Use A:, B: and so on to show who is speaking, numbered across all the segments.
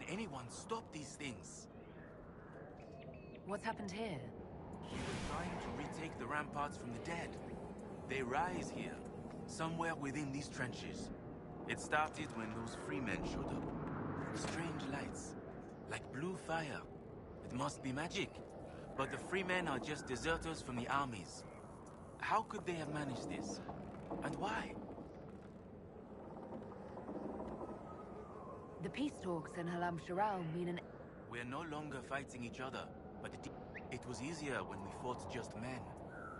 A: anyone stop these things?
B: What's happened here?
A: We were trying to retake the ramparts from the dead. They rise here, somewhere within these trenches. It started when those free men showed up. Strange lights, like blue fire. It must be magic. But the free men are just deserters from the armies. How could they have managed this? And why?
B: The peace talks in Halam Sharal mean an...
A: We're no longer fighting each other, but it was easier when we fought just men.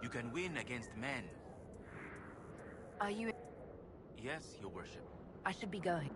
A: You can win against men.
B: Are you...
A: Yes, Your Worship.
B: I should be going.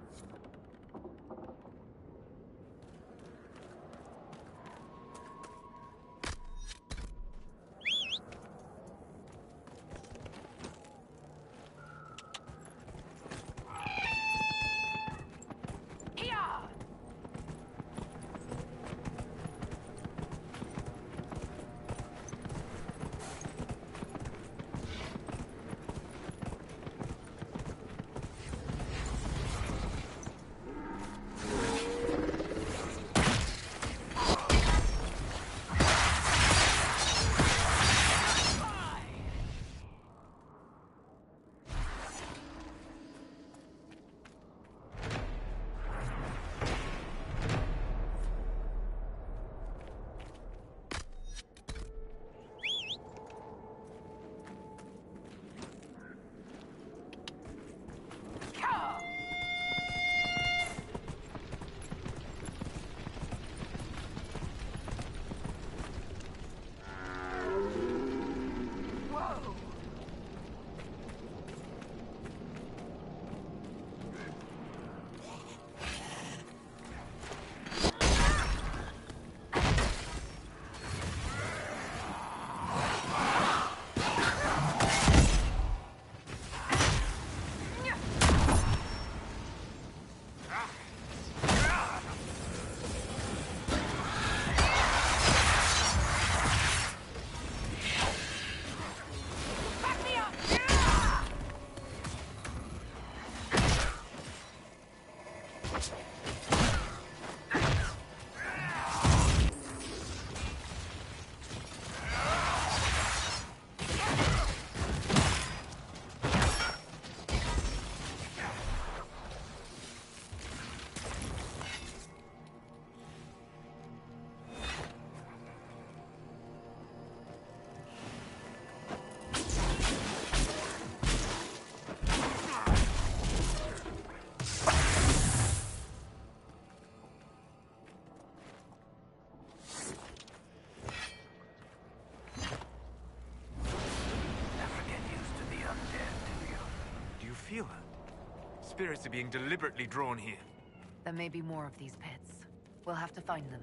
C: Feel her. Spirits are being deliberately drawn here.
B: There may be more of these pits. We'll have to find them.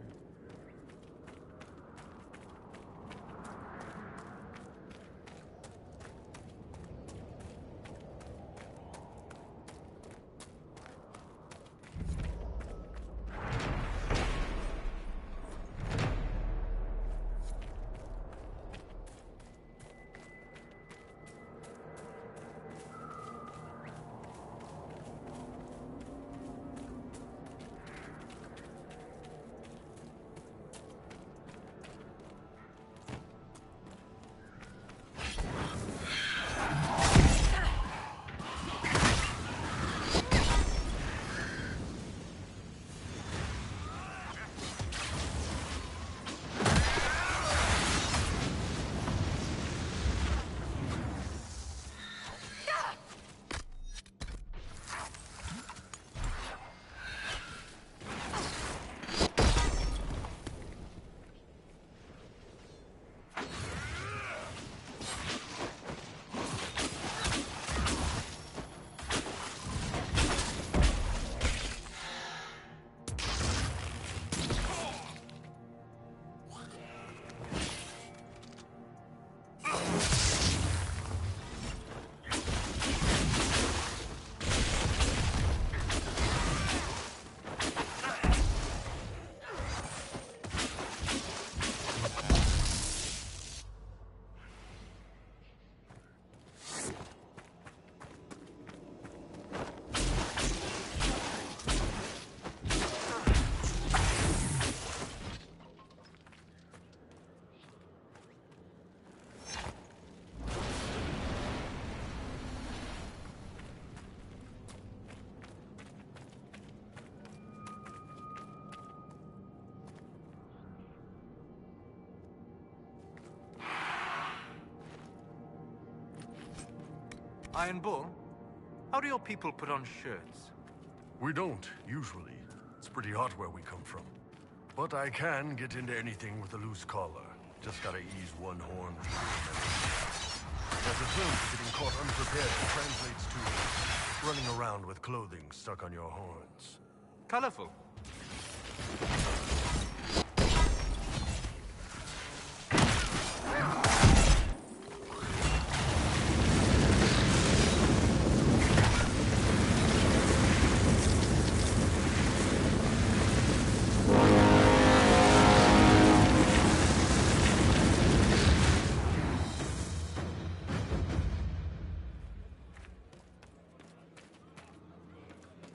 C: Iron Bull, how do your people put on shirts?
D: We don't, usually. It's pretty hot where we come from. But I can get into anything with a loose collar. Just gotta ease one horn through another. There's a term for getting caught unprepared that translates to running around with clothing stuck on your horns.
C: Colorful.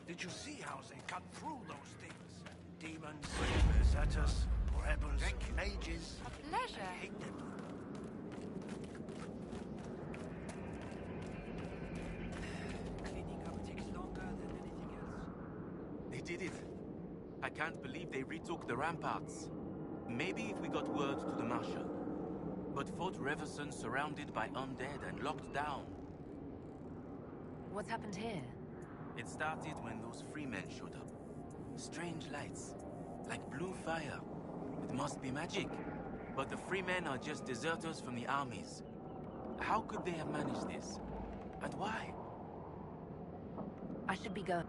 E: Did you see how they cut through those things? Demons, berserkers, rebels, mages.
B: Pleasure.
E: I hate them. Cleaning up takes longer than anything else.
A: They did it. I can't believe they retook the ramparts. Maybe if we got word to the Marshal. But Fort Reverson surrounded by undead and locked down.
B: What's happened here?
A: It started when those freemen showed up. Strange lights, like blue fire. It must be magic. But the freemen are just deserters from the armies. How could they have managed this? And why?
B: I should be going.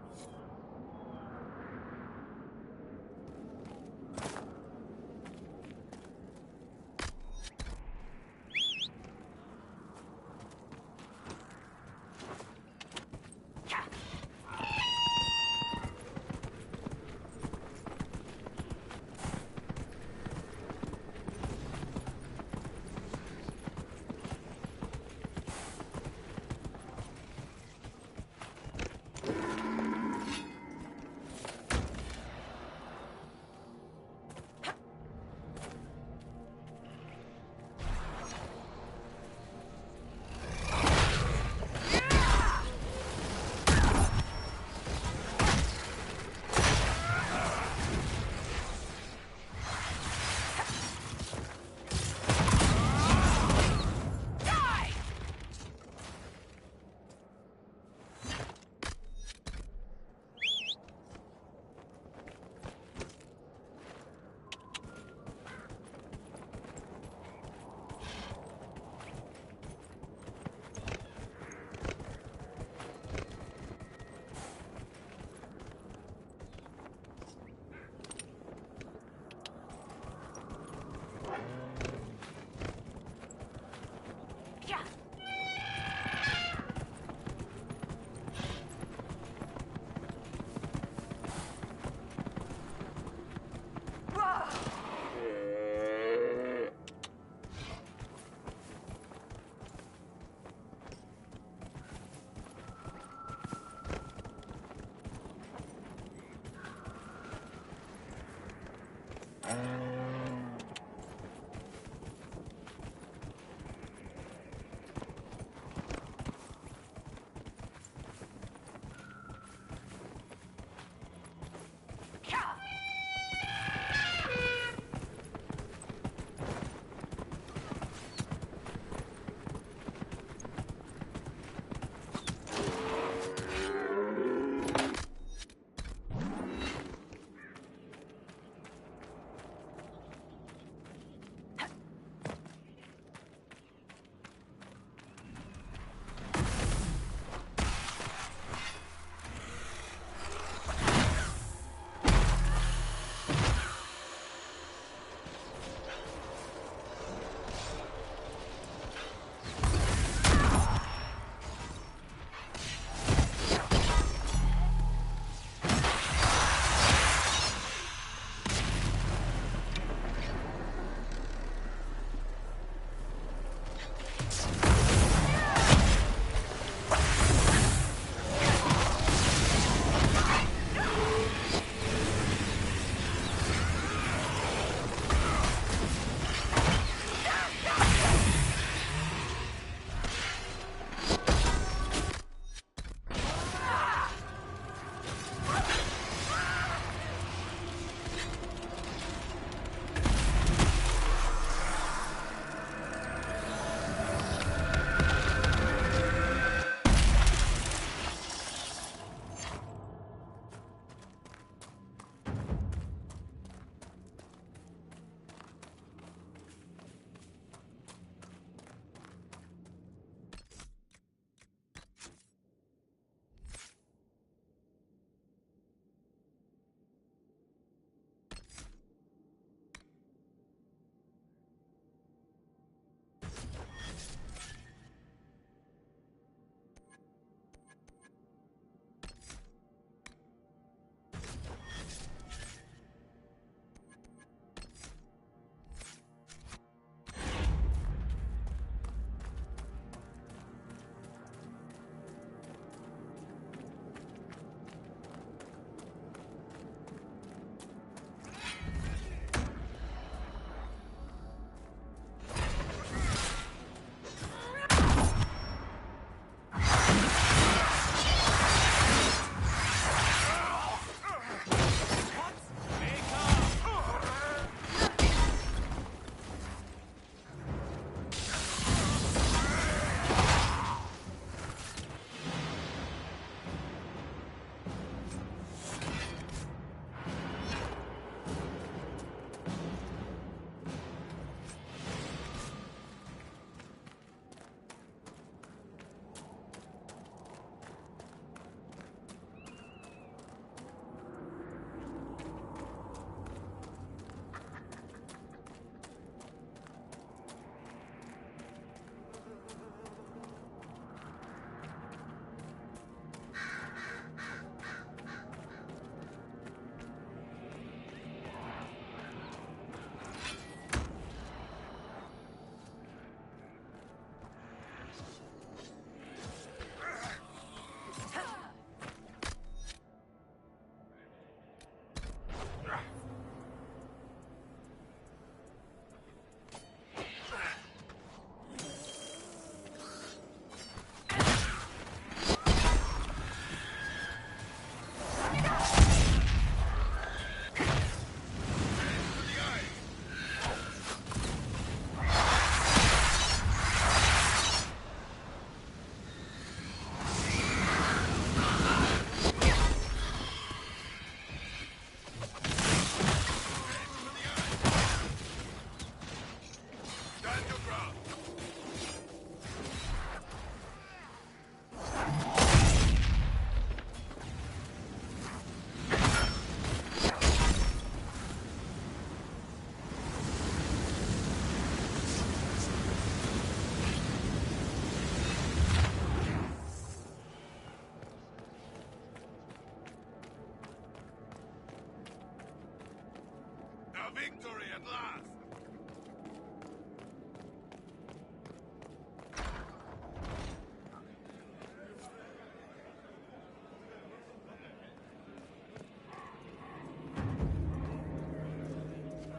D: A victory at last!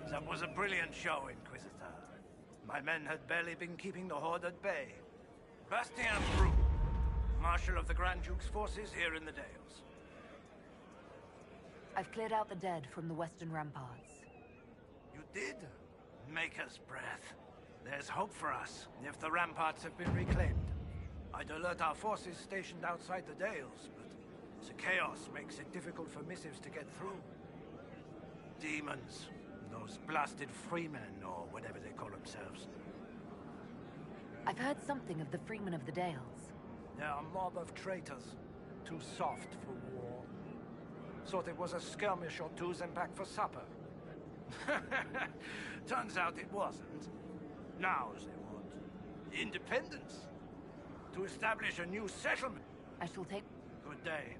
E: That was a brilliant show, Inquisitor. My men had barely been keeping the Horde at bay. Bastien Brou, Marshal of the Grand Duke's forces here in the Dales.
B: I've cleared out the dead from the western ramparts.
E: You did? Maker's breath. There's hope for us, if the ramparts have been reclaimed. I'd alert our forces stationed outside the Dales, but the chaos makes it difficult for missives to get through. Demons. Those blasted freemen, or whatever they call themselves.
B: I've heard something of the Freemen of the Dales.
E: They're a mob of traitors. Too soft for war. Thought it was a skirmish or two and back for supper. Turns out it wasn't. Now they want independence. To establish a new settlement.
B: I shall take...
E: Good day.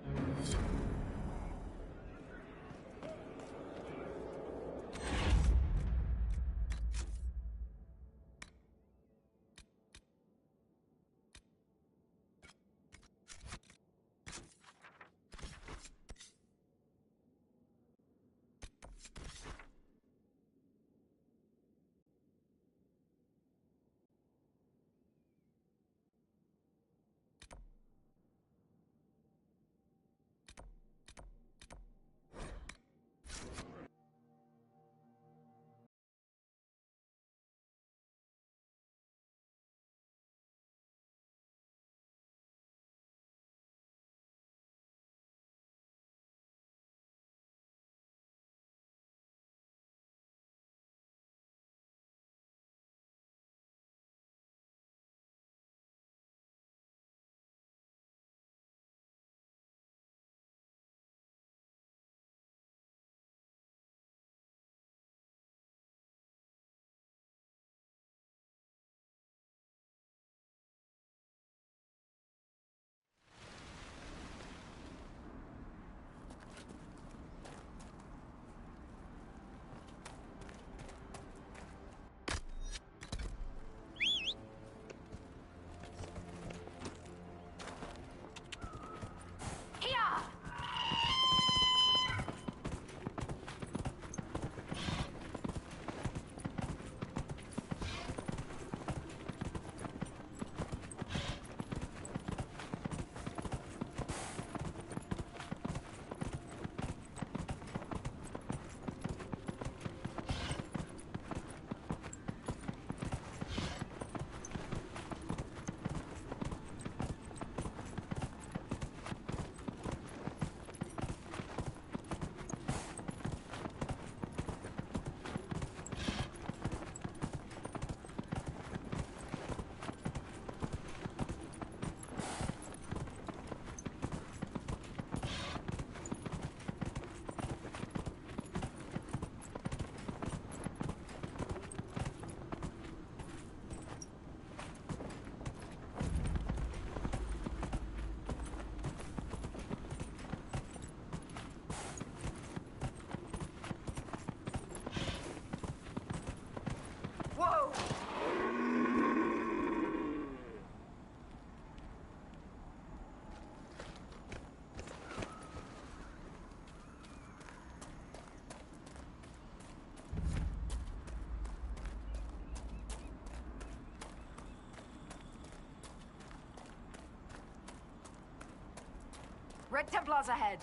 B: Red Templars ahead.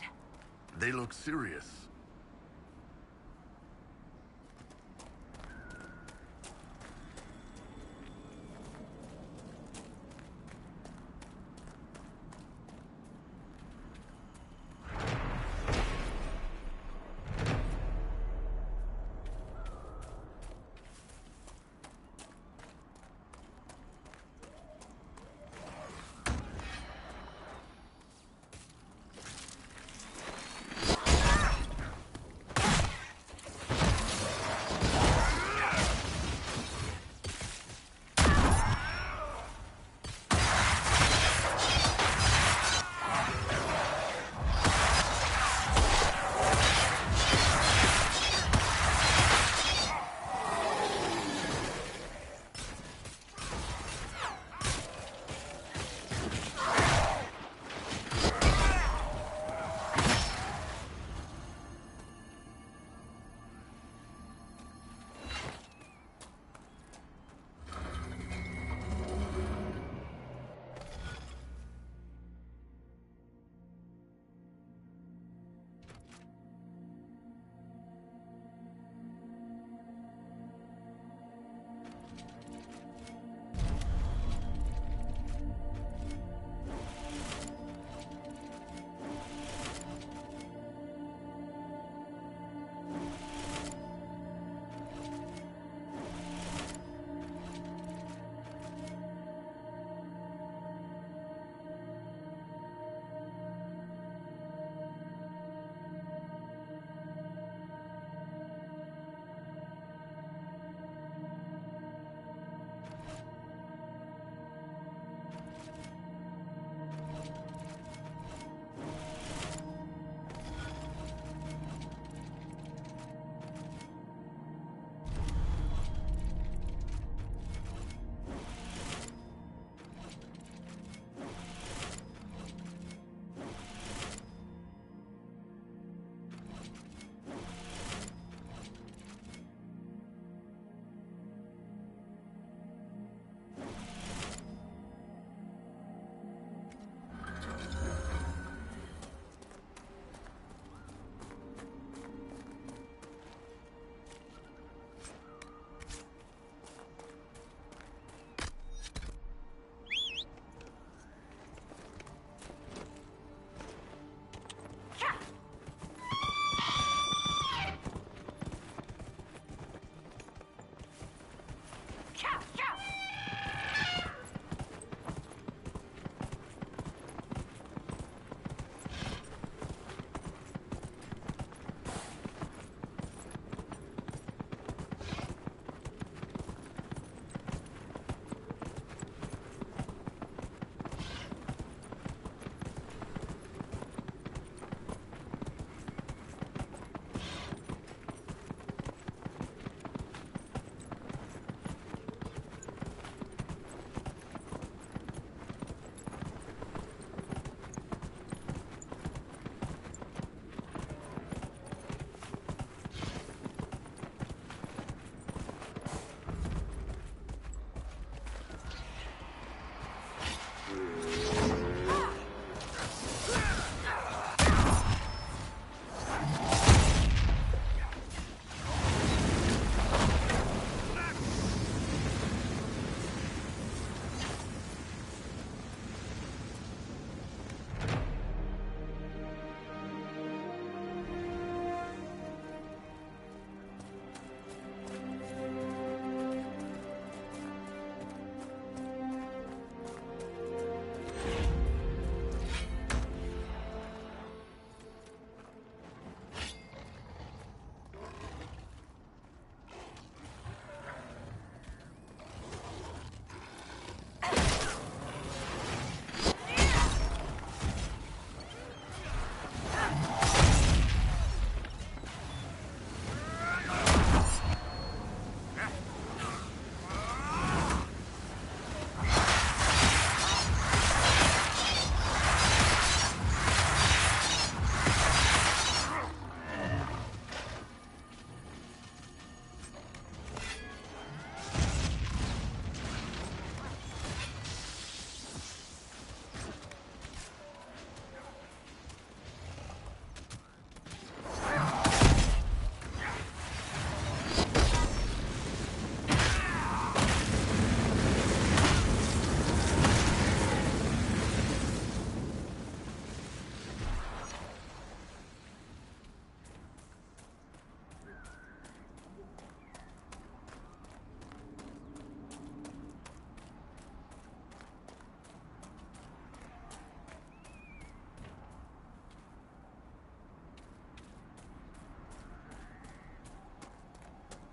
D: They look serious.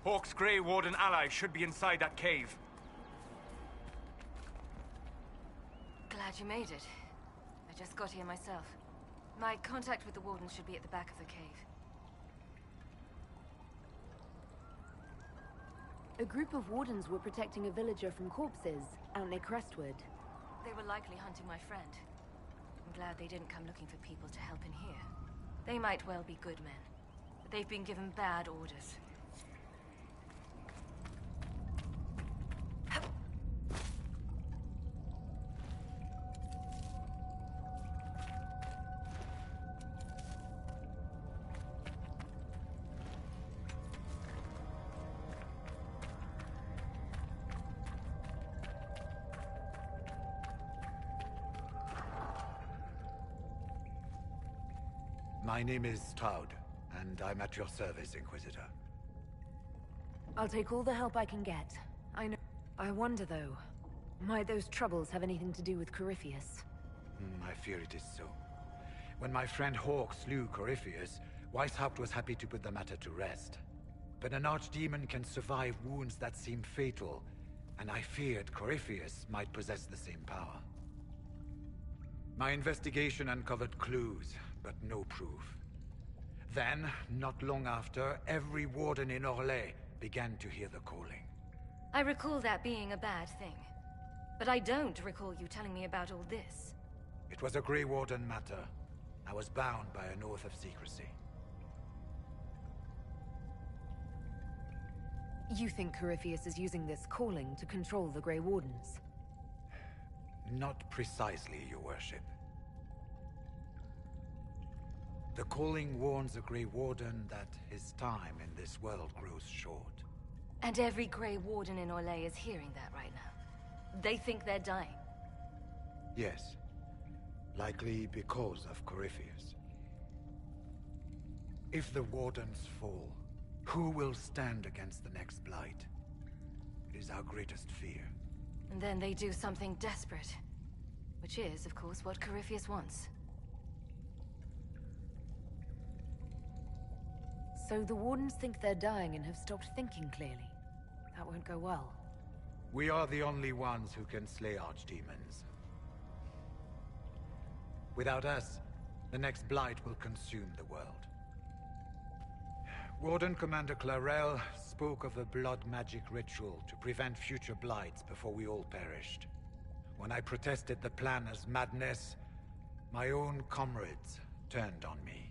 C: Hawk's Grey Warden ally should be inside that cave.
B: Glad you made it. I just got here myself. My contact with the Warden should be at the back of the cave.
F: A group of Wardens were protecting a villager from corpses out near Crestwood.
B: They were likely hunting my friend. I'm glad they didn't come looking for people to help in here. They might well be good men, but they've been given bad orders.
G: My name is Toud, and I'm at your service, Inquisitor.
F: I'll take all the help I can get. I know. I wonder, though, might those troubles have anything to do with Corypheus?
G: I fear it is so. When my friend Hawk slew Corypheus, Weishaupt was happy to put the matter to rest. But an archdemon can survive wounds that seem fatal, and I feared Corypheus might possess the same power. My investigation uncovered clues, but no proof. Then, not long after, every warden in Orlais began to hear the calling.
B: I recall that being a bad thing. But I don't recall you telling me about all this.
G: It was a Grey Warden matter. I was bound by an oath of secrecy.
F: You think Corypheus is using this calling to control the Grey Wardens?
G: Not precisely, Your Worship. The calling warns a Grey Warden that his time in this world grows short.
B: And every Grey Warden in Orlais is hearing that right now. They think they're dying.
G: Yes. Likely because of Corypheus. If the Wardens fall, who will stand against the next Blight? It is our greatest fear.
B: And then they do something desperate. Which is, of course, what Corypheus wants.
F: So the Wardens think they're dying and have stopped thinking clearly. That won't go well.
G: We are the only ones who can slay archdemons. Without us, the next Blight will consume the world. Warden Commander Clarel spoke of a blood magic ritual to prevent future Blights before we all perished. When I protested the plan as madness, my own comrades turned on me.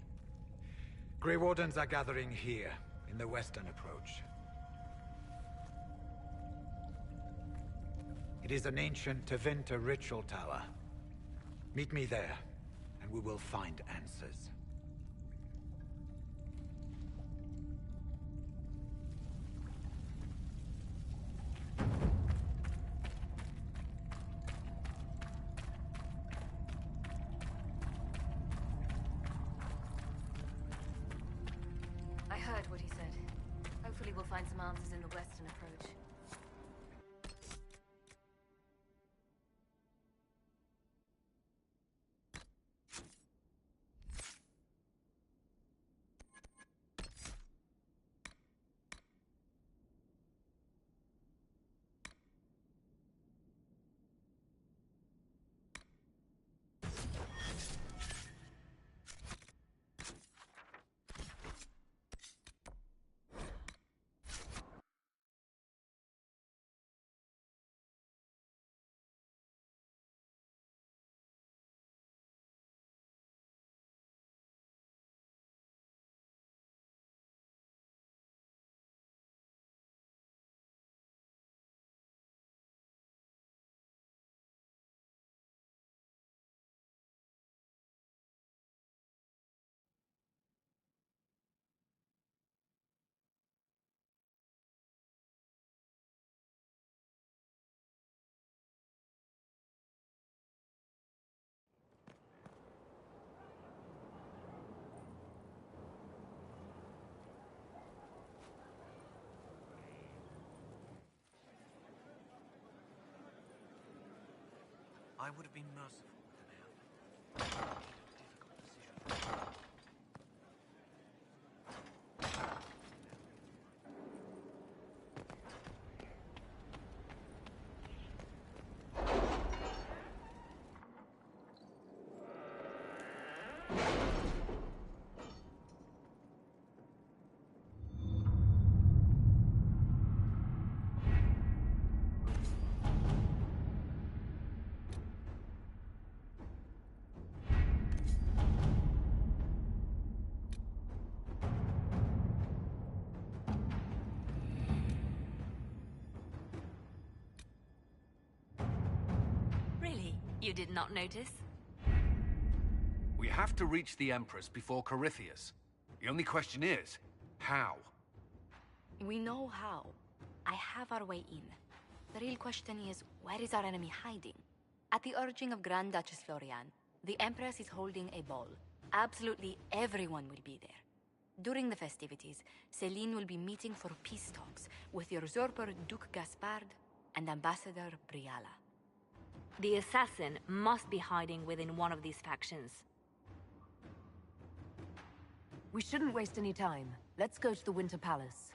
G: Grey Wardens are gathering here, in the western approach. It is an ancient Tevinter ritual tower. Meet me there, and we will find answers.
B: I heard what he said. Hopefully we'll find some answers in the western approach.
A: I would have been merciful to them. Made a difficult decision.
F: You did not notice?
H: We have to reach the Empress before Corypheus. The only question is, how?
I: We know how. I have our way in. The real question is, where is our enemy hiding? At the urging of Grand Duchess Florian, the Empress is holding a ball. Absolutely everyone will be there. During the festivities, Celine will be meeting for peace talks with usurper Duke Gaspard and Ambassador Briala.
F: The assassin must be hiding within one of these factions.
B: We shouldn't waste any time. Let's go to the Winter Palace.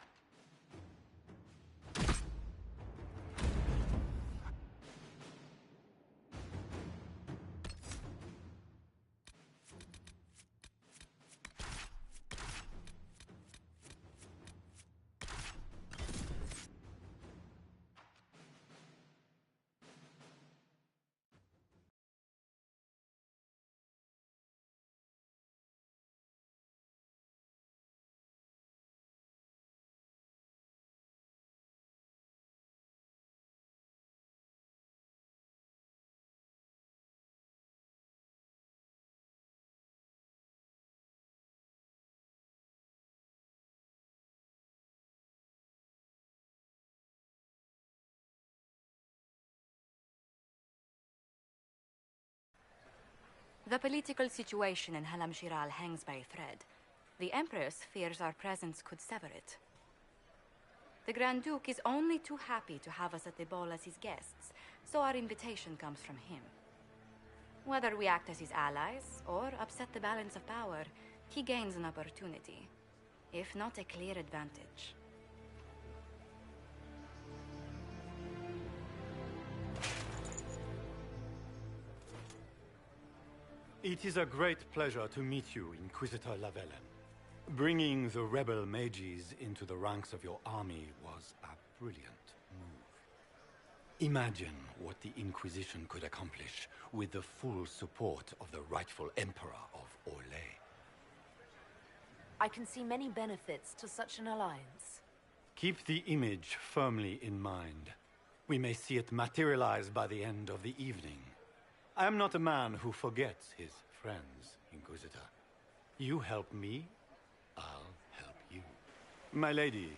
I: The political situation in Halam Shiral hangs by a thread. The Empress fears our presence could sever it. The Grand Duke is only too happy to have us at the ball as his guests, so our invitation comes from him. Whether we act as his allies or upset the balance of power, he gains an opportunity, if not a clear advantage.
J: It is a great pleasure to meet you, Inquisitor Lavellen. Bringing the rebel mages into the ranks of your army was a brilliant move. Imagine what the Inquisition could accomplish with the full support of the rightful Emperor of Orlais.
F: I can see many benefits to such an alliance.
J: Keep the image firmly in mind. We may see it materialize by the end of the evening. I am not a man who forgets his friends, Inquisitor. You help me, I'll help you. My lady,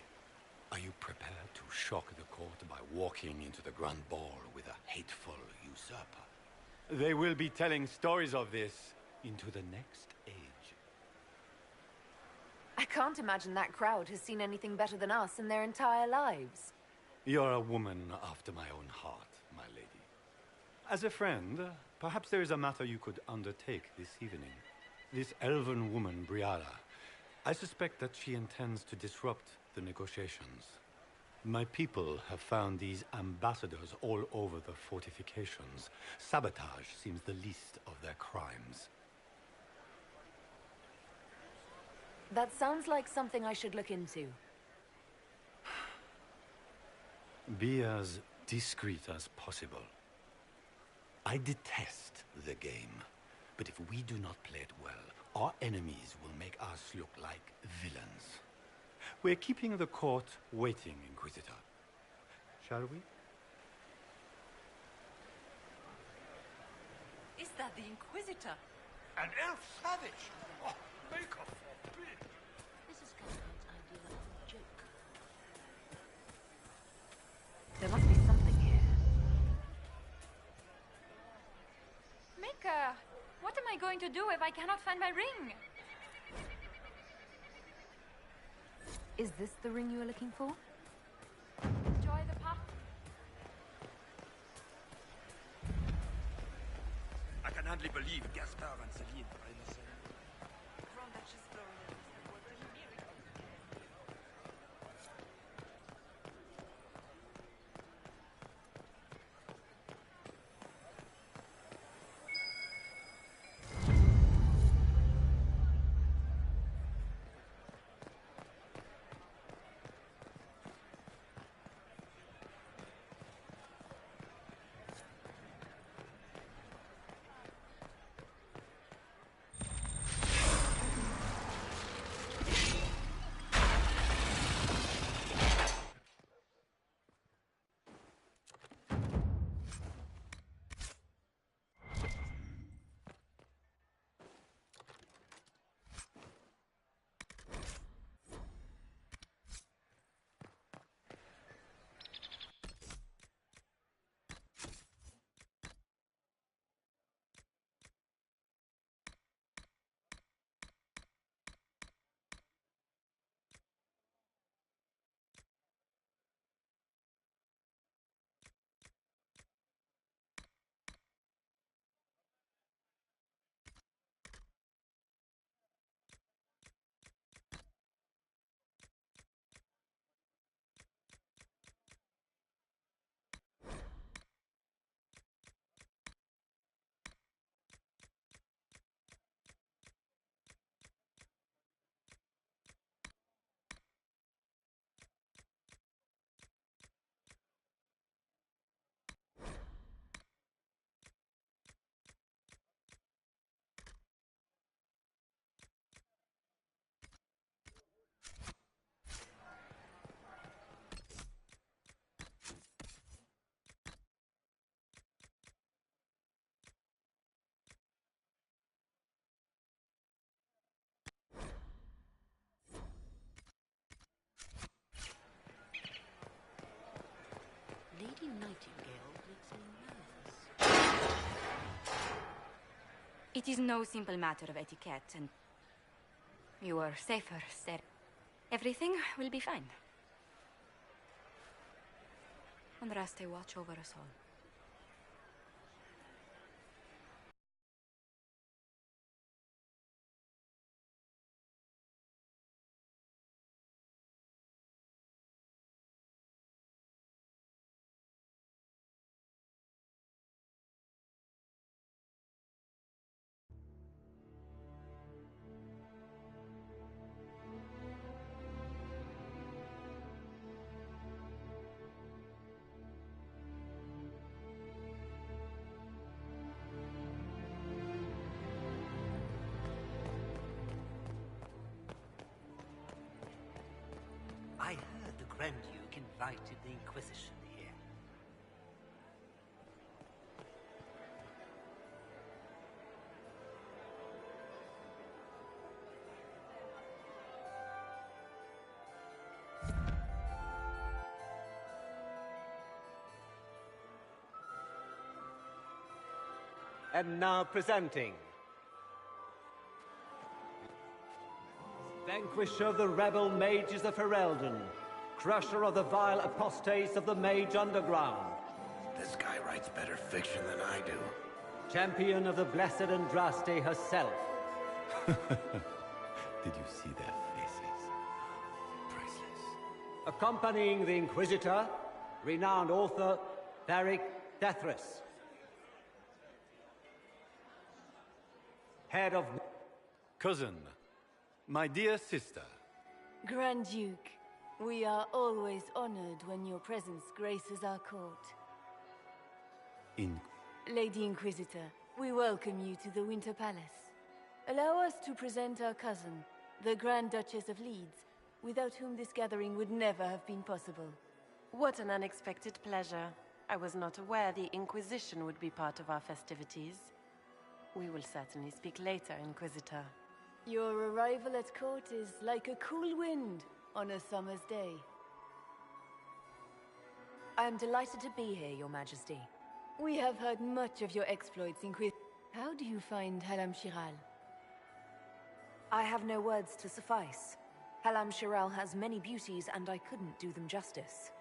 J: are you prepared to shock the court by walking into the Grand Ball with a hateful usurper? They will be telling stories of this into the next age.
B: I can't imagine that crowd has seen anything better than us in their entire lives.
J: You're a woman after my own heart, my lady. As a friend, perhaps there is a matter you could undertake this evening. This elven woman, Briala, I suspect that she intends to disrupt the negotiations. My people have found these ambassadors all over the fortifications. Sabotage seems the least of their crimes.
B: That sounds like something I should look into.
J: Be as discreet as possible. I detest the game, but if we do not play it well, our enemies will make us look like villains. We're keeping the court waiting, Inquisitor. Shall we?
F: Is that the Inquisitor?
E: An elf savage! Oh, make a forbid!
F: This is Gaspard's idea of a joke.
B: There must be something here.
K: Mika, what am I going to do if I cannot find my ring?
B: Is this the ring you were looking for?
K: Enjoy the path.
E: I can hardly believe Gaspard and Celine are in the same.
I: It is no simple matter of etiquette, and you are safer, sir. Everything will be fine. Andraste, watch over us all.
L: I heard the Grand Duke invited the Inquisition here.
M: And now presenting Vanquisher of the rebel mages of Ferelden, crusher of the vile apostates of the Mage Underground.
N: This guy writes better fiction than I do.
M: Champion of the blessed Andraste herself.
J: Did you see their faces? Priceless.
M: Accompanying the Inquisitor, renowned author Varric Dethris. Head of...
J: Cousin, my dear sister.
O: Grand Duke, we are always honored when your presence graces our court. Lady Inquisitor, we welcome you to the Winter Palace. Allow us to present our cousin, the Grand Duchess of Leeds, without whom this gathering would never have been possible.
P: What an unexpected pleasure. I was not aware the Inquisition would be part of our festivities. We will certainly speak later, Inquisitor.
O: Your arrival at court is like a cool wind on a summer's day.
F: I am delighted to be here, Your Majesty.
O: We have heard much of your exploits, Inquisitor. How do you find Halam Shiral?
F: I have no words to suffice. Halam Shiral has many beauties, and I couldn't do them justice.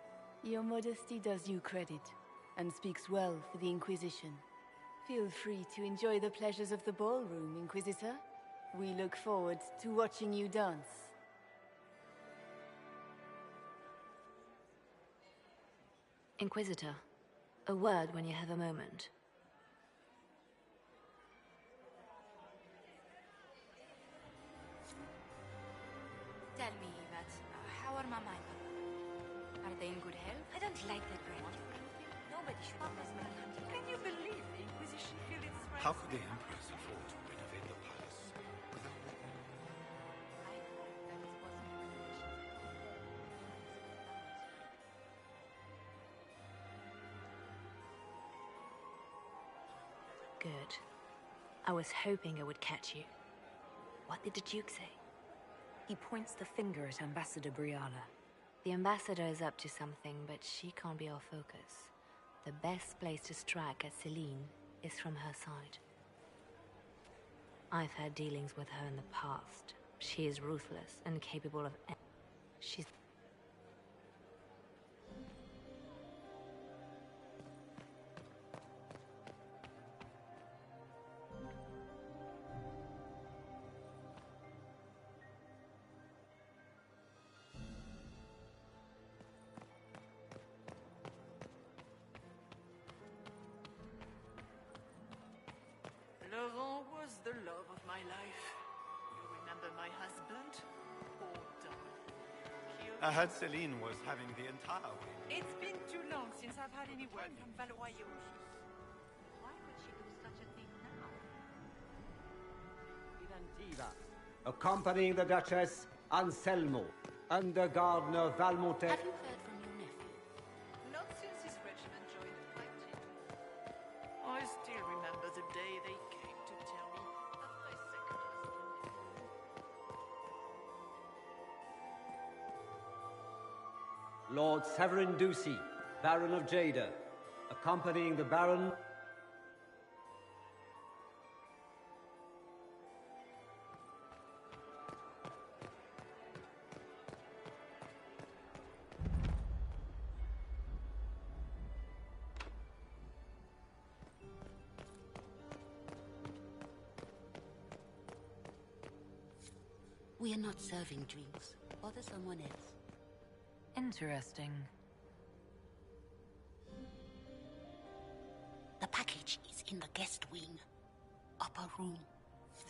O: Your modesty does you credit, and speaks well for the Inquisition. Feel free to enjoy the pleasures of the ballroom, Inquisitor. We look forward to watching you dance.
F: Inquisitor, a word when you have a moment.
I: Tell me, Yvette, how are Mama and Papa? Are they in good health?
B: I don't like that brand. Nobody should have this man.
Q: Can you believe the Inquisition feel its rights?
J: How could the Empress afford to renovate the palace without...
F: Good. I was hoping I would catch you. What did the Duke say? He points the finger at Ambassador Briala.
B: The ambassador is up to something, but she can't be our focus. The best place to strike at Celine is from her side. I've had dealings with her in the past. She is ruthless and capable of... She's...
Q: Laurent was the love of my life. You remember my husband? Poor darling.
J: I heard Celine was having the entire week.
Q: It's been too long since I've had any word from Valois.
L: Why would she do such a thing now?
M: Viva. Accompanying the Duchess, Anselmo, Under Gardener Valmonte.
B: Have you heard from your nephew?
Q: Not since his regiment joined the fighting. I still remember the day they came to tell me that my second husband...
M: Lord Severin Ducey, Baron of Jada, accompanying the Baron...
L: We are not serving drinks. Bother someone else.
O: Interesting.
L: The package is in the guest wing. Upper room.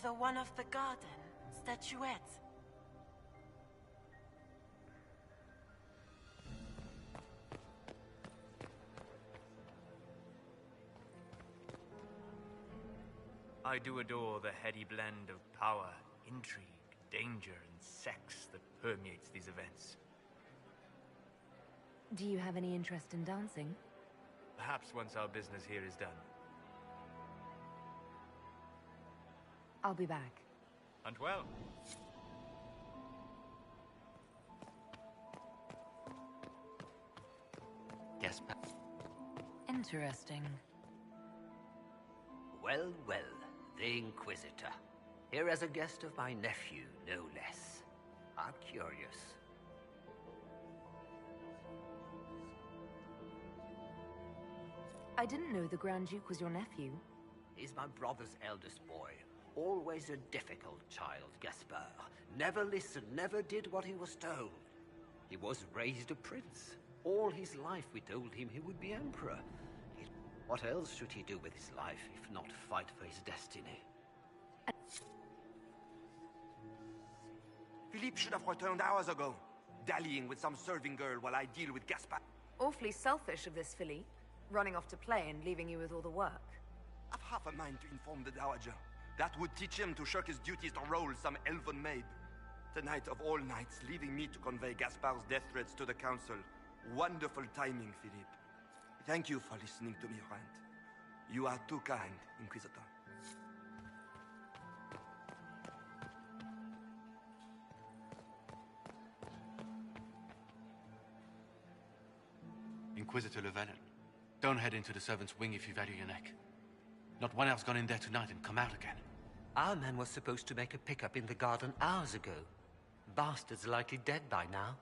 P: The one of the garden. Statuette.
C: I do adore the heady blend of power, intrigue, danger, and sex that permeates these events.
B: Do you have any interest in dancing?
C: Perhaps once our business here is done.
B: I'll be back.
C: Hunt well.
R: Gaspar.
O: Interesting.
L: Well, well, the Inquisitor. Here as a guest of my nephew, no less. I'm curious.
B: I didn't know the Grand Duke was your nephew.
L: He's my brother's eldest boy. Always a difficult child, Gaspar. Never listened, never did what he was told. He was raised a prince. All his life we told him he would be emperor. What else should he do with his life, if not fight for his destiny?
S: Philippe should have returned hours ago, dallying with some serving girl while I deal with Gaspar.
T: Awfully selfish of this filly, running off to play and leaving you with all the work.
S: I've half a mind to inform the Dowager. That would teach him to shirk his duties to roll some elven maid. Tonight of all nights, leaving me to convey Gaspar's death threats to the Council. Wonderful timing, Philippe. Thank you for listening to me rant. You are too kind, Inquisitor.
R: Inquisitor Llewellyn, don't head into the servants' wing if you value your neck. Not one else gone in there tonight and come out again.
L: Our man was supposed to make a pickup in the garden hours ago. Bastard's likely dead by now.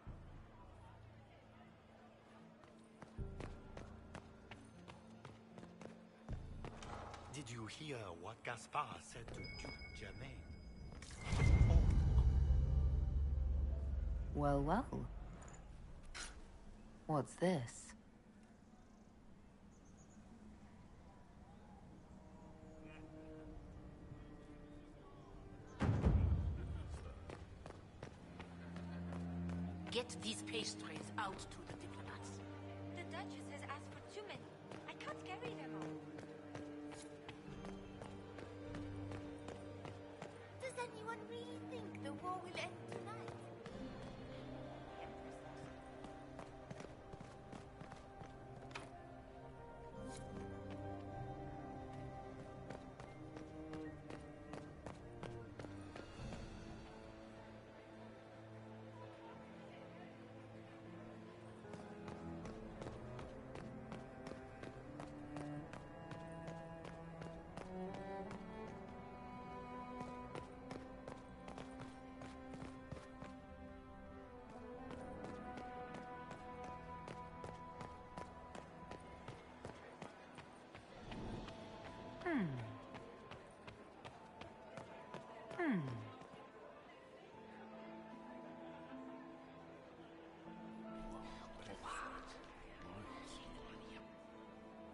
J: Did you hear what Gaspar said to Duke Germain?
O: Well, well. What's this?
L: Get these pastries out to the diplomats.
K: The Duchess has asked for too many. I can't carry them all.
U: Does anyone really think the war will end tonight?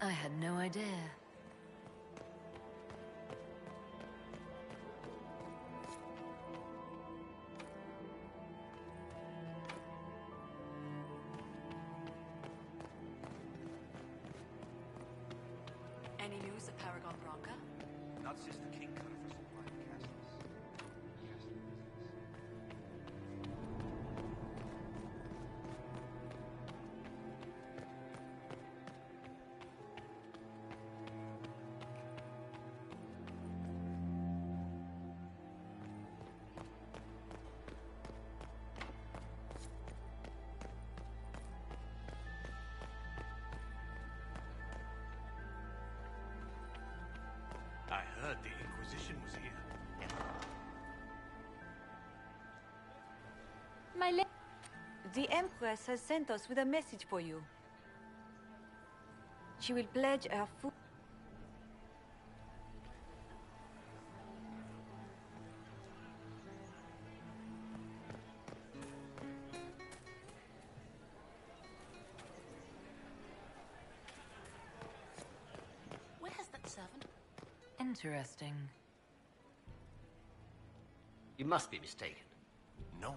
O: I had no idea.
T: Any news of Paragon Branca?
S: Not since the king cut for supply of castles.
C: I heard the Inquisition was here.
I: My The Empress has sent us with a message for you. She will pledge her full...
T: Interesting.
L: You must be mistaken.
N: No,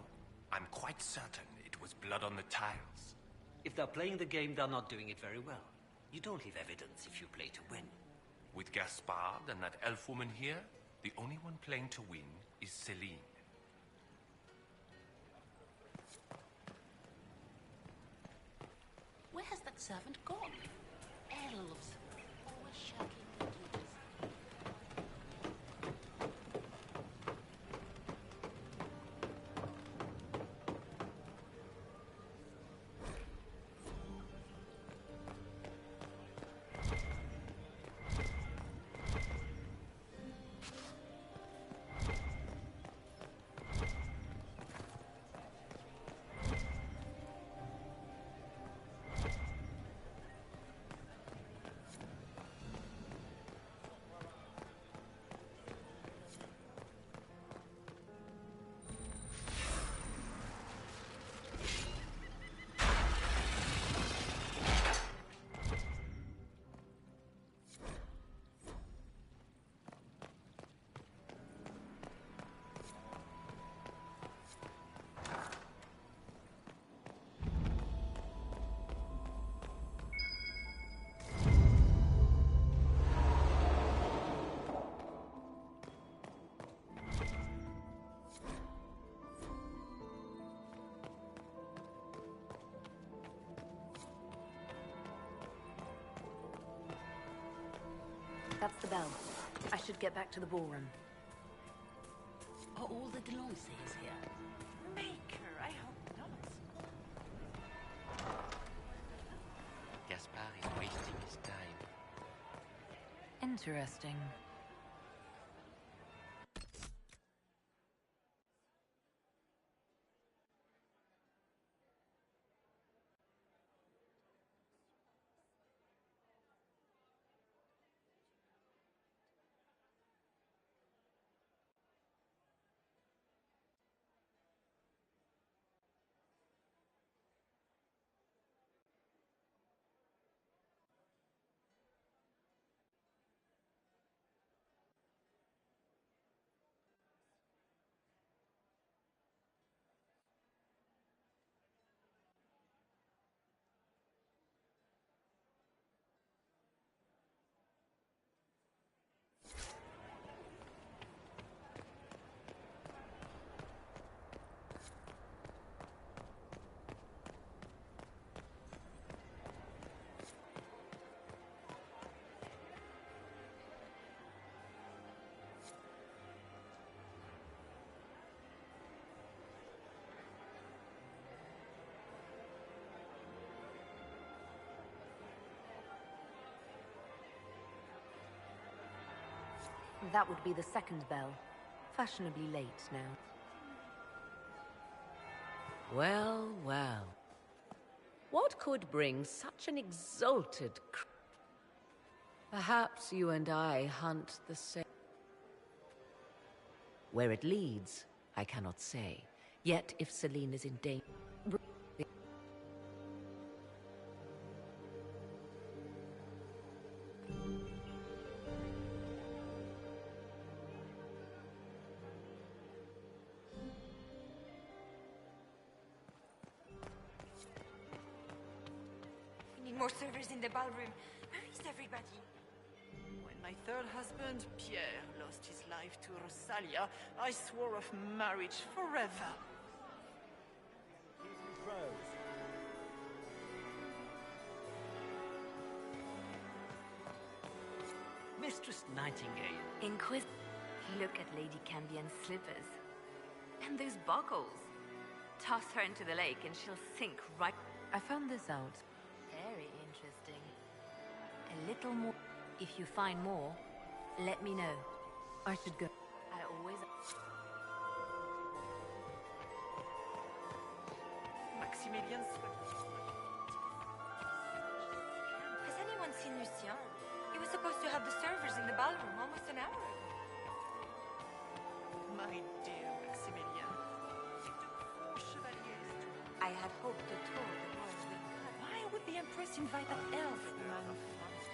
N: I'm quite certain it was blood on the tiles.
L: If they're playing the game, they're not doing it very well. You don't leave evidence if you play to win.
N: With Gaspard and that elf woman here, the only one playing to win is Celine.
D: Where has that servant gone? Elves. Always shirking their duties.
F: That's the bell. I should get back to the ballroom.
D: Are all the Delancey's here?
Q: Maker, I hope not.
A: Gaspard is wasting his time.
T: Interesting.
F: That would be the second bell. Fashionably late now.
V: Well, well. What could bring such an exalted Perhaps you and I hunt the same. Where it leads, I cannot say. Yet if Celine is in danger...
K: We need more servers in the ballroom. Where is everybody?
Q: When my third husband, Pierre, lost his life to Rosalia, I swore off marriage forever.
L: Mistress Nightingale.
F: Look at Lady Cambian's slippers. And those buckles. Toss her into the lake and she'll sink right...
T: I found this out.
F: Very interesting. A little more... If you find more, let me know.
T: I should go.
F: I always...
Q: Maximilian's...
K: Has anyone seen Lucien? He was supposed to have the servers in the ballroom almost an hour ago.
Q: My dear Maximilian, it took 4 chevaliers to...
K: I had hoped to tour the royal wing.
Q: Why would the Empress invite that elf woman?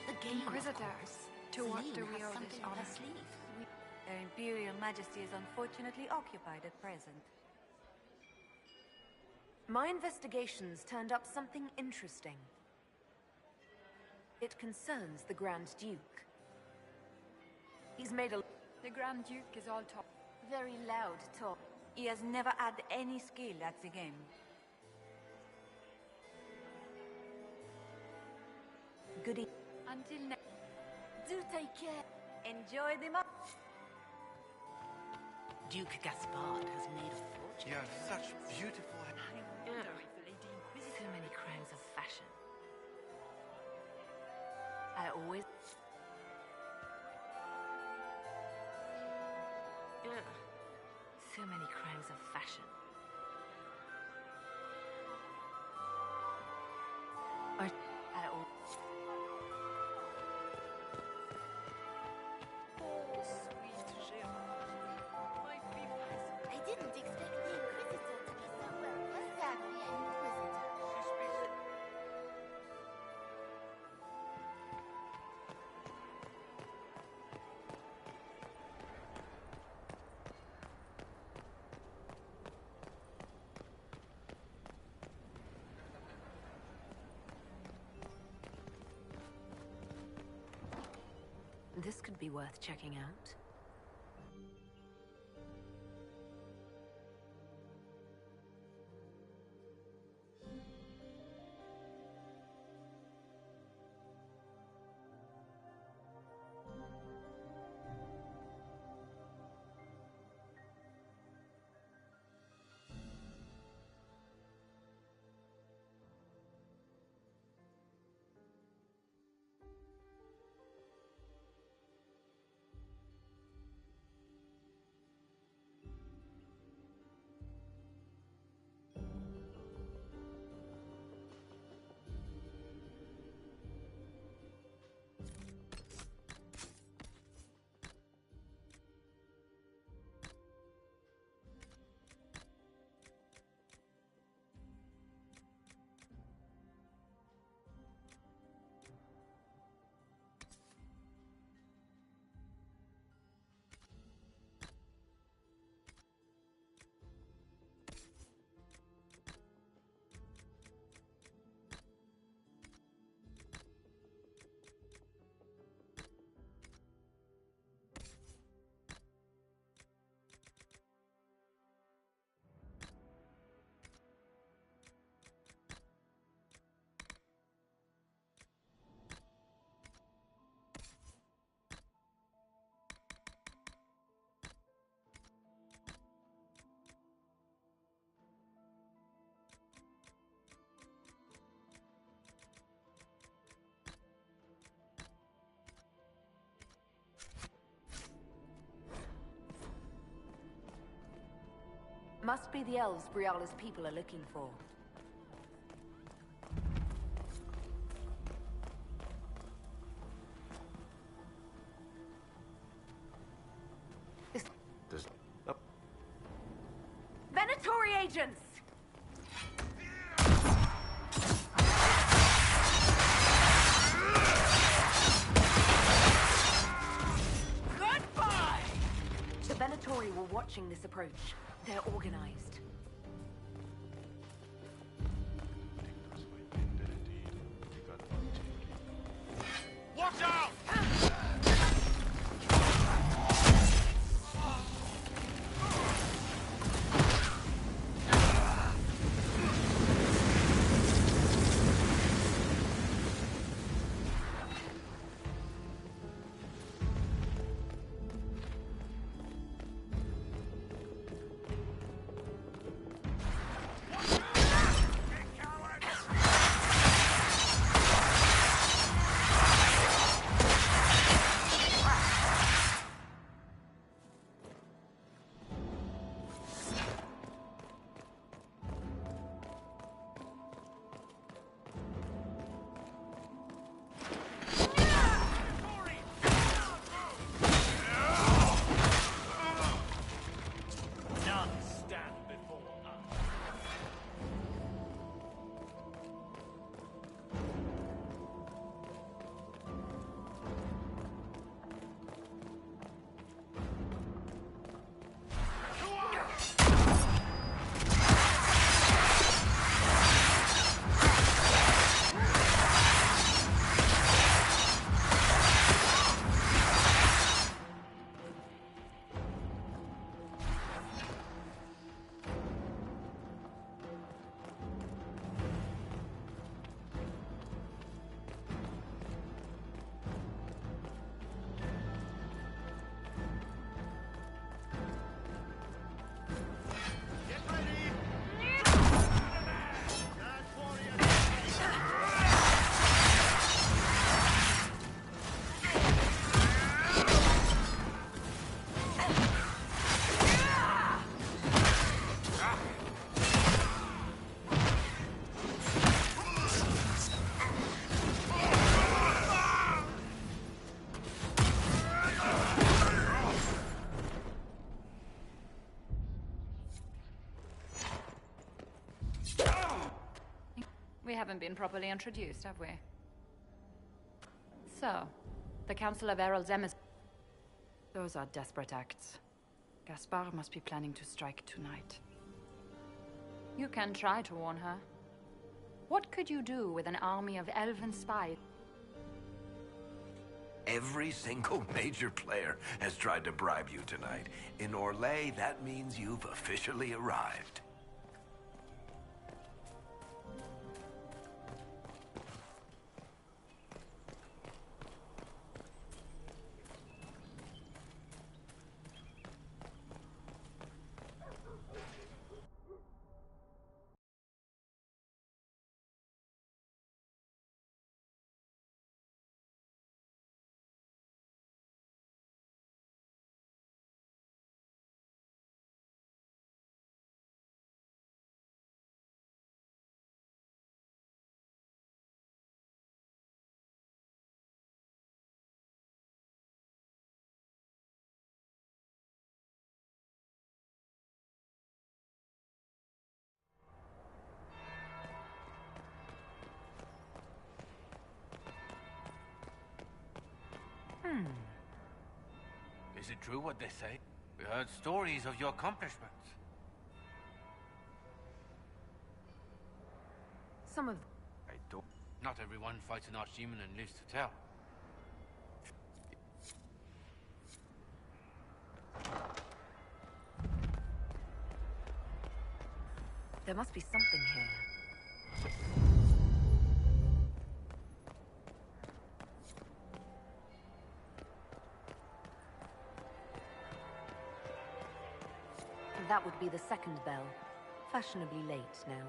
D: The game,
B: Inquisitors, to
I: To what do we owe this honor? Their Imperial Majesty is unfortunately occupied at present.
T: My investigations turned up something interesting. It concerns the Grand Duke. He's made a...
I: The Grand Duke is all talk. Very loud talk. He has never had any skill at the game.
T: Goody.
I: Until next. Do take care. Enjoy the month.
D: Duke Gaspard has made a fortune.
R: You have such beautiful hair.
F: So many crimes of fashion. I always... So many crimes of fashion. I always...
U: I didn't expect the Inquisitor to be so well versed at the Inquisitor.
F: This could be worth checking out.
T: Must be the elves Briala's people are looking for. Venatori agents!
U: Goodbye!
T: The Venatori were watching this approach. They're organized.
U: Watch out!
G: We haven't been properly introduced, have we? So, the Council of Herald's emissaries. Those are desperate acts. Gaspard must be planning to strike tonight. You can try to warn her. What could you do with an army of elven spies?
H: Every single major player has tried to bribe you tonight. In Orlais, that means you've officially arrived.
R: Is it true what they say? We heard stories of your accomplishments.
T: Some of...
R: I don't... Not everyone fights an archdemon and lives to tell.
T: There must be something here. That would be the second bell. Fashionably late now.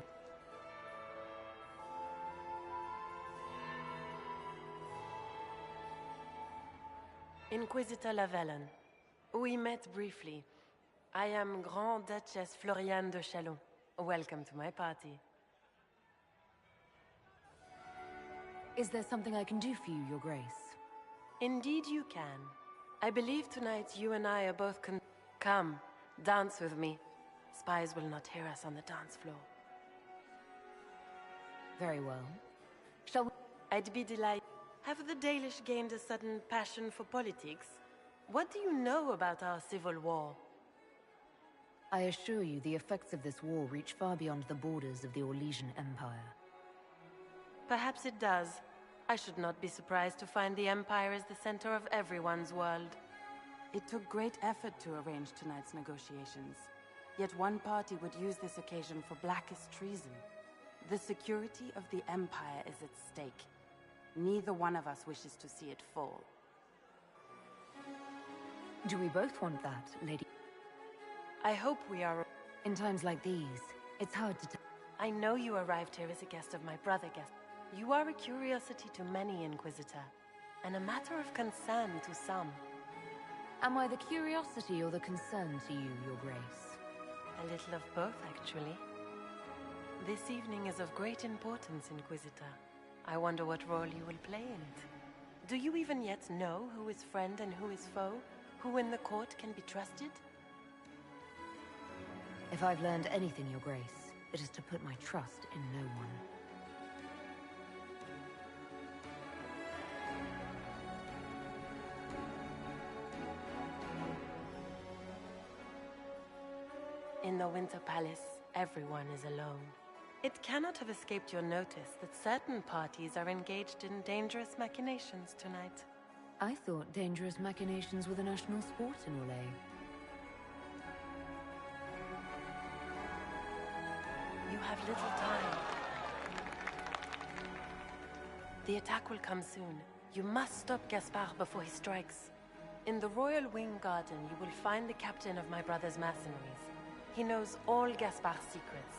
P: Inquisitor Lavellen. We met briefly. I am Grand Duchess Floriane de Chalon. Welcome to my party.
T: Is there something I can do for you, Your Grace?
P: Indeed you can. I believe tonight you and I are both Come, dance with me. Spies will not hear us on the dance floor.
T: Very well. Shall we?
P: I'd be delighted. Have the Dalish gained a sudden passion for politics? What do you know about our civil war?
T: I assure you, the effects of this war reach far beyond the borders of the Orlesian Empire.
P: Perhaps it does. I should not be surprised to find the Empire is the center of everyone's world.
W: It took great effort to arrange tonight's negotiations. Yet one party would use this occasion for blackest treason. The security of the Empire is at stake. Neither one of us wishes to see it fall.
T: Do we both want that, Lady?
P: I hope we are.
T: In times like these, it's hard to tell.
P: I know you arrived here as a guest of my brother guest. You are a curiosity to many, Inquisitor, and a matter of concern to some.
T: Am I the curiosity or the concern to you, Your Grace?
P: A little of both, actually. This evening is of great importance, Inquisitor. I wonder what role you will play in it. Do you even yet know who is friend and who is foe? Who in the court can be trusted?
T: If I've learned anything, Your Grace, it is to put my trust in no one.
P: In the Winter Palace, everyone is alone. It cannot have escaped your notice that certain parties are engaged in dangerous machinations tonight.
T: I thought dangerous machinations were the national sport in Orlais.
P: You have little time. The attack will come soon. You must stop Gaspard before he strikes. In the Royal Wing Garden, you will find the captain of my brother's mercenaries. He knows all Gaspard's secrets.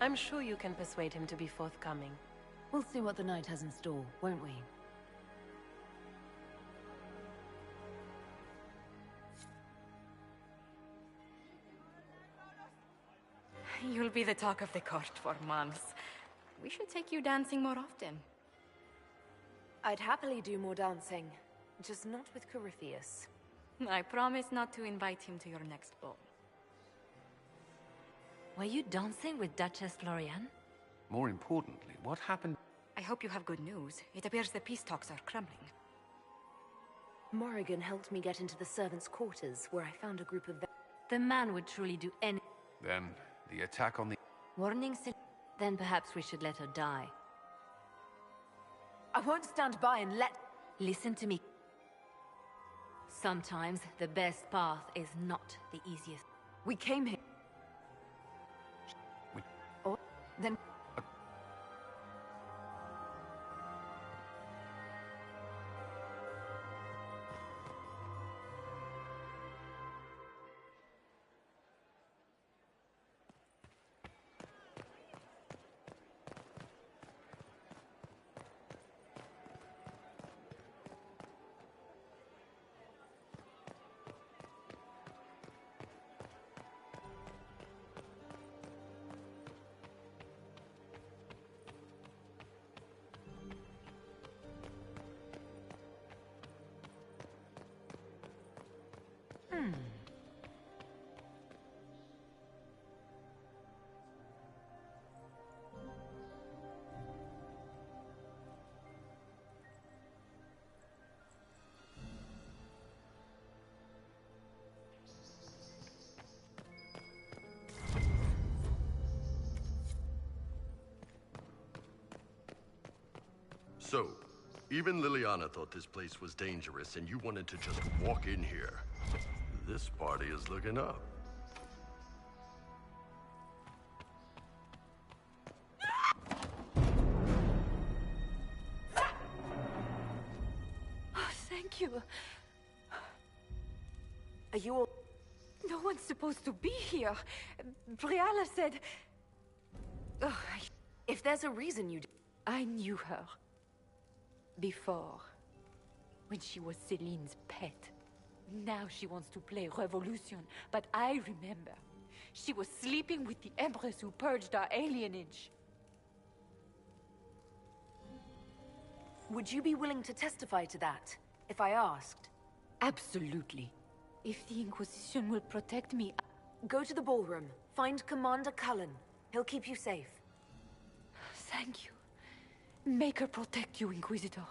P: I'm sure you can persuade him to be forthcoming.
T: We'll see what the night has in store, won't we?
I: You'll be the talk of the court for months. We should take you dancing more often.
T: I'd happily do more dancing, just not with Corypheus.
I: I promise not to invite him to your next ball.
F: Were you dancing with Duchess Floriane?
E: More importantly, what happened?
I: I hope you have good news. It appears the peace talks are crumbling.
T: Morrigan helped me get into the servants' quarters, where I found a group of... The man would truly do any...
E: Then, the attack on the...
T: Warning, then perhaps we should let her die.
O: I won't stand by and let...
T: Listen to me. Sometimes the best path is not the easiest.
O: We came here. Oh, then...
J: So, even Liliana thought this place was dangerous and you wanted to just walk in here. This party is looking up.
B: Oh, thank you.
O: Are you all...
B: No one's supposed to be here. Briala said... Oh,
O: If there's a reason you...
B: I knew her. Before. When she was Celine's pet. Now she wants to play revolution, but I remember. She was sleeping with the Empress who purged our alienage.
O: Would you be willing to testify to that, if I asked?
B: Absolutely. If the Inquisition will protect me...
O: Go to the ballroom. Find Commander Cullen. He'll keep you safe.
B: Thank you. Make her protect you, Inquisitor.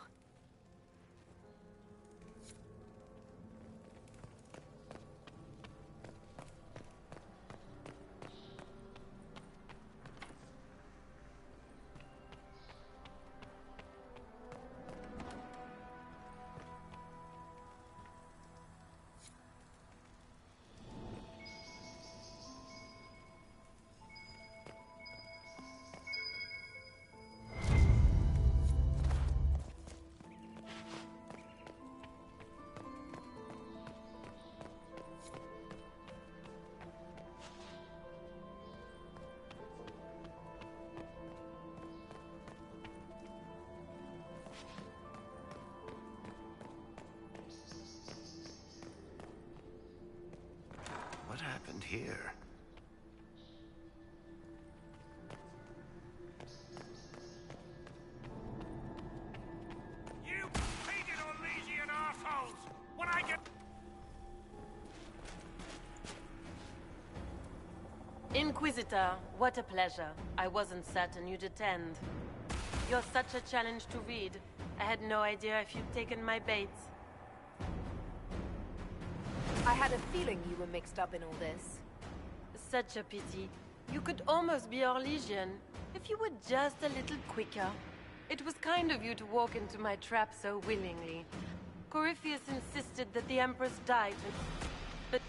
H: What happened here?
M: You hated Orlesian assholes! When I get...
P: Inquisitor, what a pleasure. I wasn't certain you'd attend. You're such a challenge to read. I had no idea if you'd taken my bait.
O: I had a feeling you were mixed up in all this.
P: Such a pity. You could almost be Orlesian, if you were just a little quicker. It was kind of you to walk into my trap so willingly. Corypheus insisted that the Empress died, but...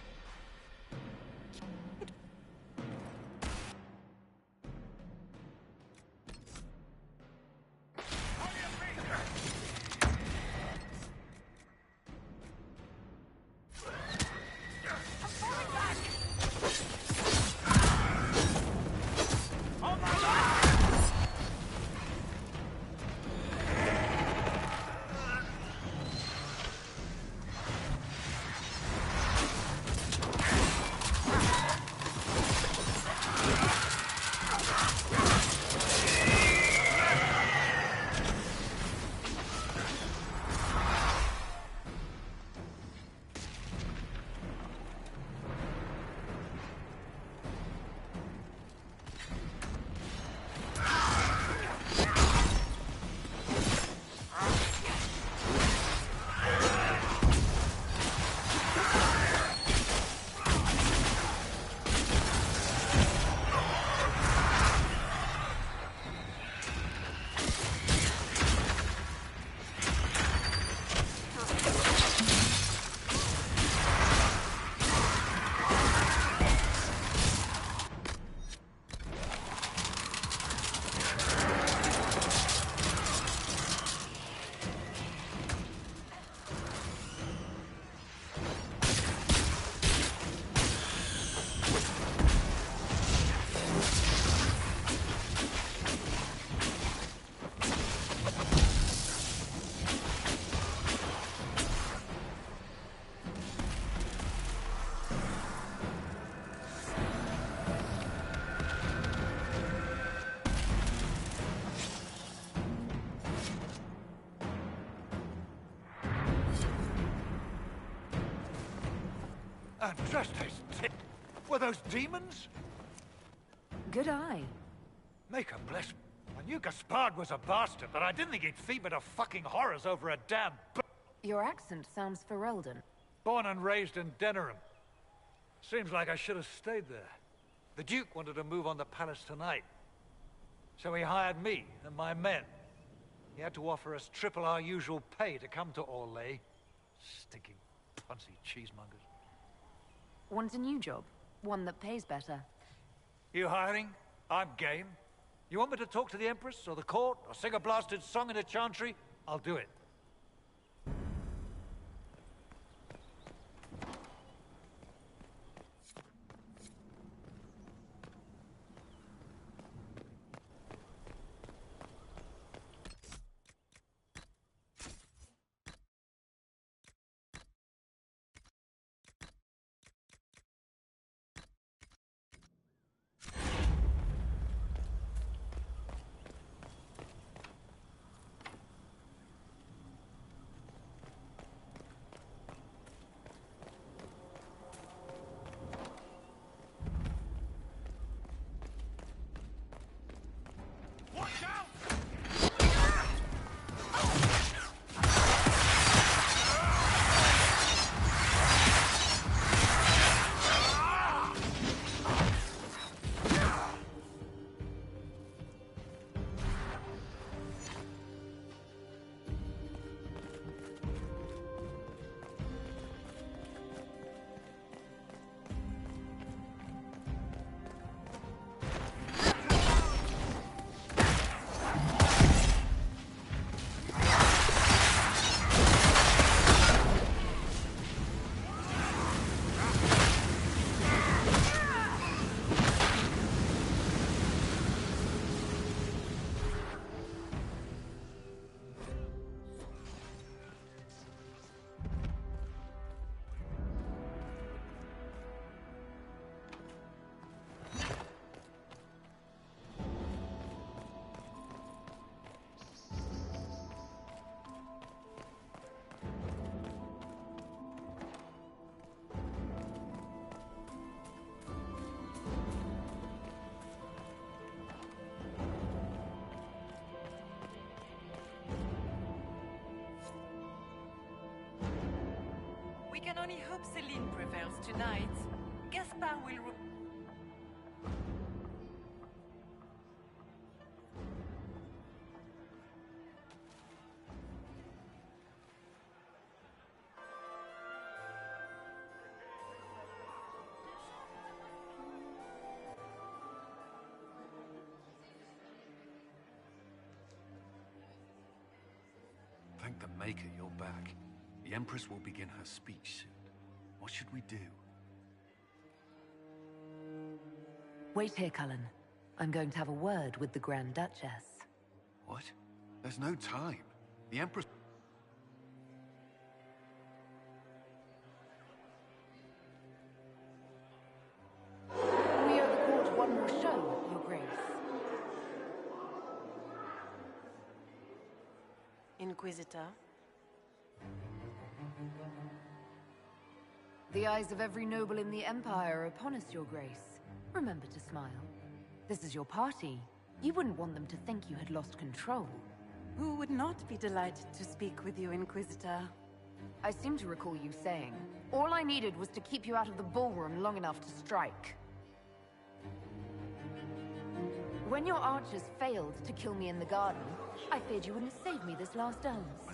C: And just as were those demons?
T: Good eye.
C: Make 'em bless me. I knew Gaspard was a bastard, but I didn't think he'd feed me to fucking horrors over a damn
T: Your accent sounds Ferelden.
C: Born and raised in Denerim. Seems like I should have stayed there. The Duke wanted to move on the palace tonight. So he hired me and my men. He had to offer us triple our usual pay to come to Orlais. Stinking punsy cheesemongers.
T: Want a new job? One that pays better.
C: You hiring? I'm game. You want me to talk to the Empress or the court or sing a blasted song in a chantry? I'll do it.
P: We can only hope Celine prevails tonight. Gaspard will...
E: Thank the Maker you're back. The Empress will begin her speech soon. What should we do?
T: Wait here, Cullen. I'm going to have a word with the Grand Duchess.
E: What? There's no time. The Empress...
T: We owe the court one more show, Your Grace.
P: Inquisitor?
T: The eyes of every noble in the Empire are upon us, Your Grace. Remember to smile. This is your party. You wouldn't want them to think you had lost control.
W: Who would not be delighted to speak with you, Inquisitor?
T: I seem to recall you saying, all I needed was to keep you out of the ballroom long enough to strike. When your archers failed to kill me in the garden, I feared you wouldn't save me this last dance.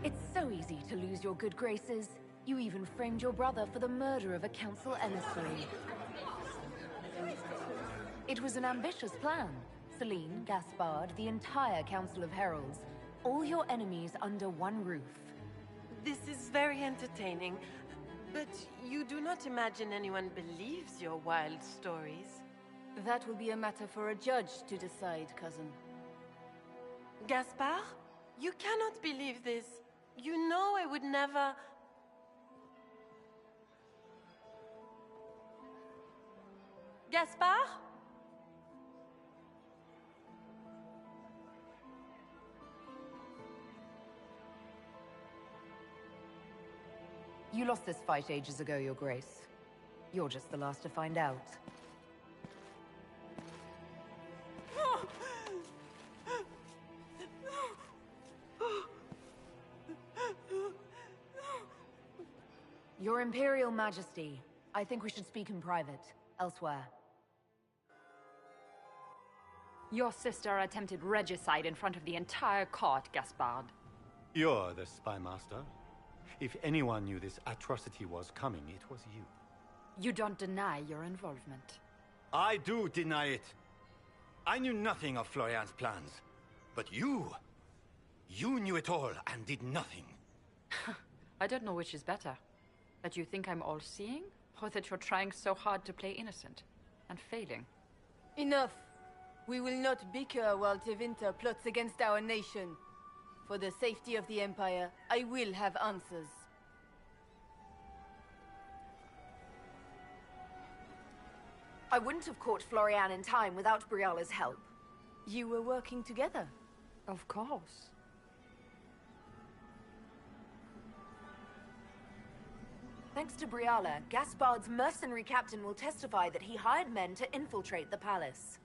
T: It's so easy to lose your good graces. You even framed your brother for the murder of a council emissary. It was an ambitious plan. Celine, Gaspard, the entire Council of Heralds. All your enemies under one roof.
P: This is very entertaining, but you do not imagine anyone believes your wild stories?
O: That will be a matter for a judge to decide, cousin.
P: Gaspard? You cannot believe this. You know I would never... Gaspard?
T: You lost this fight ages ago, Your Grace. You're just the last to find out. Your Imperial Majesty, I think we should speak in private, elsewhere.
G: Your sister attempted regicide in front of the entire court, Gaspard.
A: You're the spy master. If anyone knew this atrocity was coming, it was you.
G: You don't deny your involvement.
A: I do deny it. I knew nothing of Florian's plans. But you knew it all and did nothing.
G: I don't know which is better. That you think I'm all-seeing, or that you're trying so hard to play innocent, and failing.
O: Enough. We will not bicker while Tevinter plots against our nation. For the safety of the Empire, I will have answers.
T: I wouldn't have caught Florian in time without Briala's help.
O: You were working together?
G: Of course.
T: Thanks to Briala, Gaspard's mercenary captain will testify that he hired men to infiltrate the palace.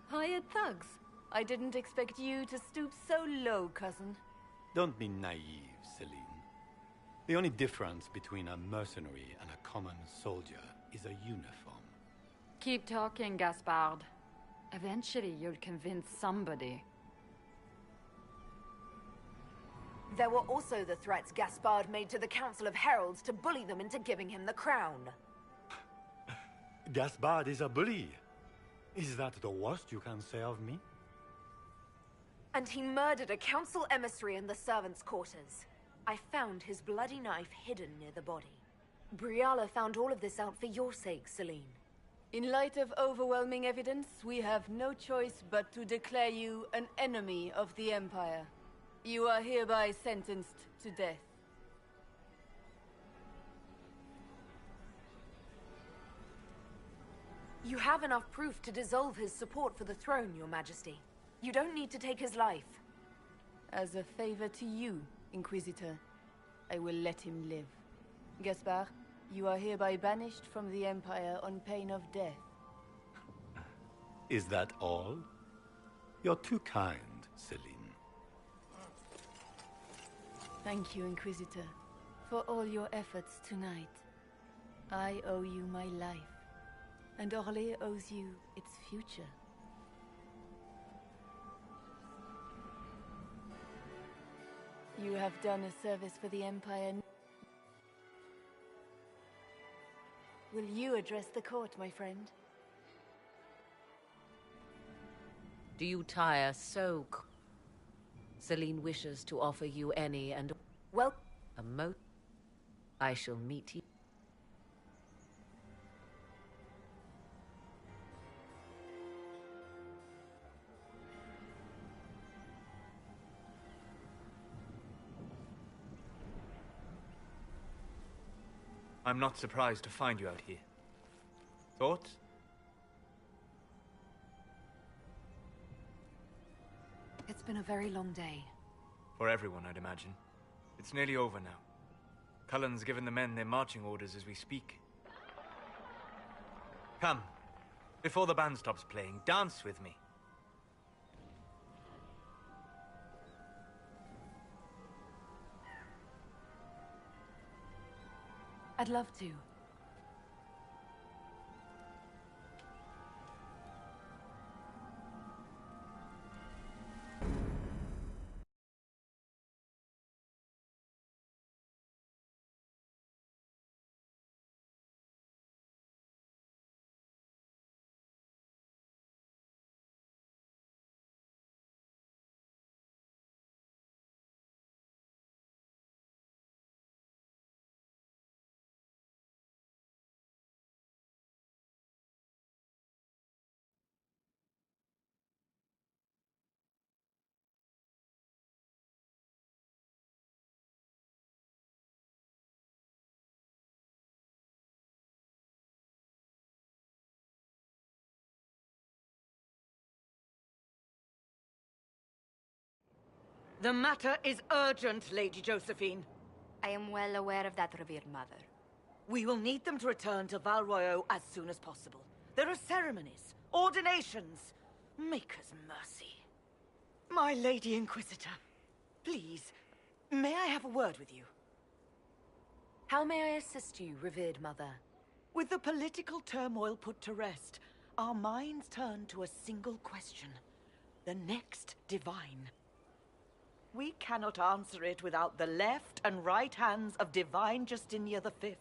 O: Hired thugs? I didn't expect you to stoop so low, cousin.
A: Don't be naive, Celine. The only difference between a mercenary and a common soldier is a uniform.
G: Keep talking, Gaspard. Eventually, you'll convince somebody.
T: There were also the threats Gaspard made to the Council of Heralds to bully them into giving him the crown.
A: Gaspard is a bully. Is that the worst you can say of me?
T: And he murdered a council emissary in the servants' quarters. I found his bloody knife hidden near the body. Briala found all of this out for your sake, Celine.
O: In light of overwhelming evidence, we have no choice but to declare you an enemy of the Empire. You are hereby sentenced to death.
T: You have enough proof to dissolve his support for the throne, Your Majesty. You don't need to take his life.
O: As a favor to you, Inquisitor, I will let him live. Gaspard, you are hereby banished from the Empire on pain of death.
A: Is that all? You're too kind, Celine.
O: Thank you, Inquisitor, for all your efforts tonight. I owe you my life, and Orlais owes you its future. You have done a service for the Empire. Will you address the court, my friend?
V: Do you tire so? Celine wishes to offer you any and
T: well,
V: I shall meet you.
N: I'm not surprised to find you out here. Thoughts?
T: It's been a very long day.
N: For everyone, I'd imagine. It's nearly over now. Cullen's given the men their marching orders as we speak. Come. Before the band stops playing, dance with me.
T: I'd love to.
S: The matter is urgent, Lady Josephine.
I: I am well aware of that, revered mother.
K: We will need them to return to Val Royeaux as soon as possible. There are ceremonies, ordinations. Maker's mercy. My Lady Inquisitor, please, may I have a word with you?
T: How may I assist you, revered mother?
K: With the political turmoil put to rest, our minds turn to a single question. The next divine. We cannot answer it without the left and right hands of Divine Justinia V.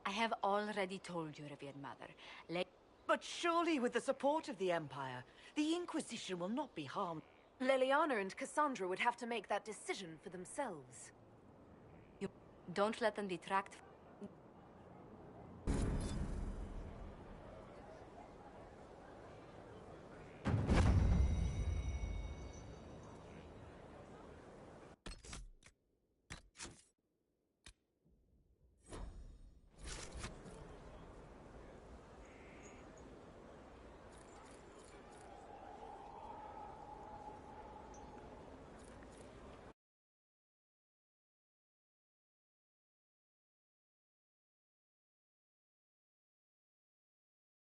I: I have already told you, revered mother.
K: But surely with the support of the Empire, the Inquisition will not be harmed.
T: Leliana and Cassandra would have to make that decision for themselves.
I: Don't let them detract.